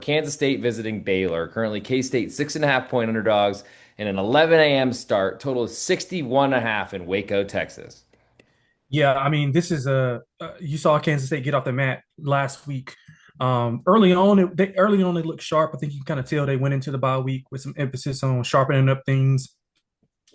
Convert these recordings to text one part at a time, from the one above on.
Kansas State visiting Baylor. Currently, K-State 6.5 point underdogs in an 11 a.m. start. Total is 61.5 in Waco, Texas. Yeah, I mean, this is you saw Kansas State get off the mat last week. Early on they looked sharp. I think you can kind of tell they went into the bye week with some emphasis on sharpening up things.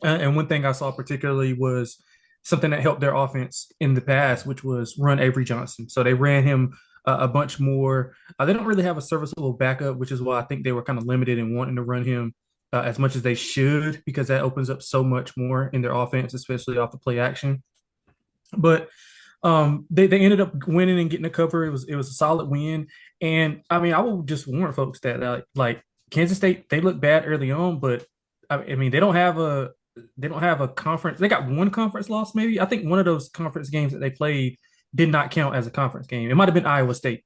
And one thing I saw particularly was something that helped their offense in the past, which was run Avery Johnson. So they ran him a bunch more. They don't really have a serviceable backup, which is why I think they were kind of limited in wanting to run him as much as they should, because that opens up so much more in their offense, especially off the play action. But they ended up winning and getting a cover. It was a solid win, and I mean I will just warn folks that like Kansas State, they look bad early on, but I mean they don't have a conference. They got one conference loss maybe. I think one of those conference games that they played did not count as a conference game. It might have been Iowa State.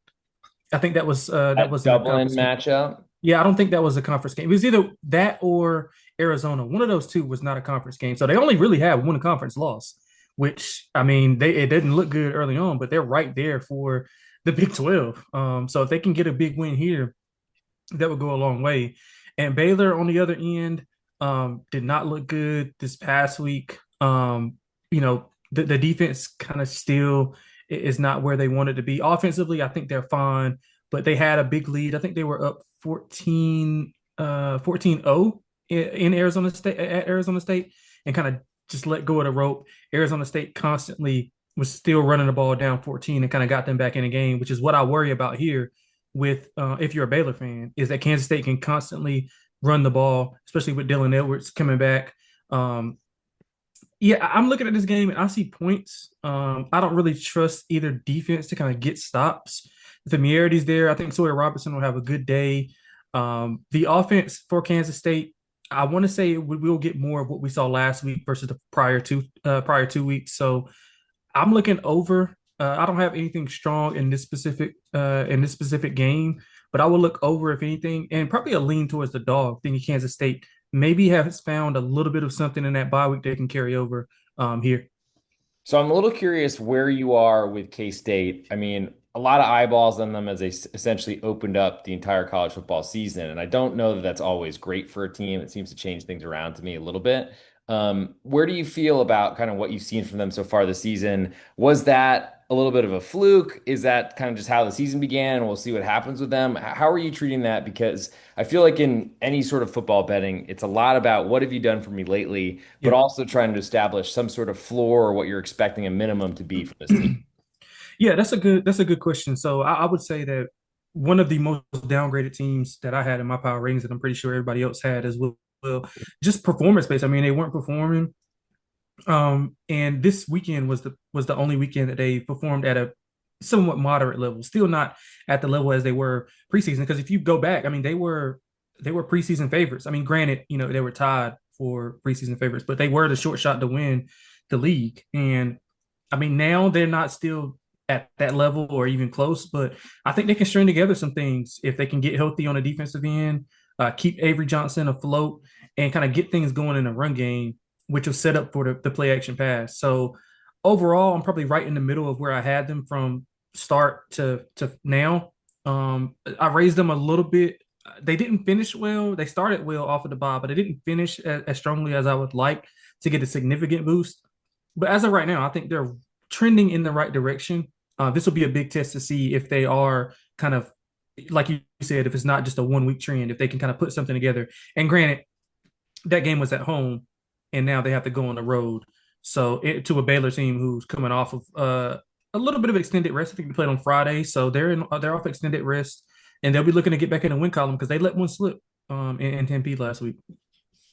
I think that That wasn't a Dublin conference game. matchup. Yeah, I don't think that was a conference game. It was either that or Arizona. One of those two was not a conference game. So they only really have one conference loss, which I mean, it didn't look good early on, but they're right there for the Big 12. So if they can get a big win here, that would go a long way. And Baylor on the other end did not look good this past week. The defense kind of still is not where they wanted to be. Offensively, I think they're fine, but they had a big lead. I think they were up 14-0 in Arizona State at Arizona State and kind of just let go of the rope. Arizona State constantly was still running the ball down 14 and kind of got them back in the game, which is what I worry about here with if you're a Baylor fan, is that Kansas State can constantly run the ball, especially with Dylan Edwards coming back. Um, yeah, I'm looking at this game and I see points. I don't really trust either defense to kind of get stops. The familiarity's there. I think Sawyer Robertson will have a good day. The offense for Kansas State, I want to say we'll get more of what we saw last week versus the prior 2 weeks. So I'm looking over. I don't have anything strong in this specific game, but I will look over if anything, and probably a lean towards the dog. Thinking Kansas State maybe has found a little bit of something in that bye week they can carry over here. So I'm a little curious where you are with K-State. I mean, a lot of eyeballs on them as they essentially opened up the entire college football season. And I don't know that that's always great for a team. It seems to change things around to me a little bit. Where do you feel about kind of what you've seen from them so far this season? Was that a little bit of a fluke? Is that kind of just how the season began? And we'll see what happens with them. How are you treating that? Because I feel like in any sort of football betting, it's a lot about what have you done for me lately, but Yeah. also trying to establish some sort of floor or what you're expecting a minimum to be from this team. Yeah, that's a good question. So I would say that one of the most downgraded teams that I had in my power ratings, that I'm pretty sure everybody else had as well, just performance based. I mean, they weren't performing. And this weekend was the only weekend that they performed at a somewhat moderate level. Still not at the level as they were preseason. Because if you go back, I mean, they were preseason favorites. I mean, granted, they were tied for preseason favorites, but they were the short shot to win the league. And I mean, now they're not still at that level or even close, but I think they can string together some things if they can get healthy on the defensive end, keep Avery Johnson afloat, and kind of get things going in the run game, which was set up for the play action pass. So overall, I'm probably right in the middle of where I had them from start to now. I raised them a little bit. They didn't finish well. They started well off of the bye, but they didn't finish as strongly as I would like to get a significant boost. But as of right now, I think they're trending in the right direction. This will be a big test to see if they are kind of, like you said, if it's not just a 1 week trend, if they can kind of put something together. And granted, that game was at home, and now they have to go on the road. So to a Baylor team who's coming off of a little bit of extended rest. I think they played on Friday, so they're off extended rest, and they'll be looking to get back in the win column because they let one slip in Tempe last week.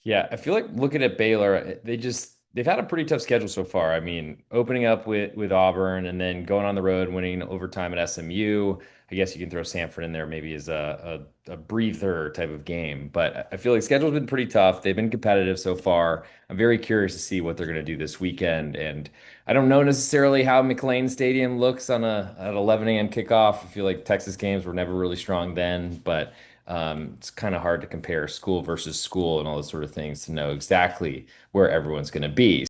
Yeah, I feel like looking at Baylor, they've had a pretty tough schedule so far. I mean, opening up with Auburn and then going on the road, winning overtime at SMU. I guess you can throw Sanford in there maybe as a breather type of game. But I feel like schedule's been pretty tough. They've been competitive so far. I'm very curious to see what they're going to do this weekend. And I don't know necessarily how McLean Stadium looks on a at 11 a.m. kickoff. I feel like Texas games were never really strong then, but it's kind of hard to compare school versus school and all those sort of things to know exactly where everyone's going to be.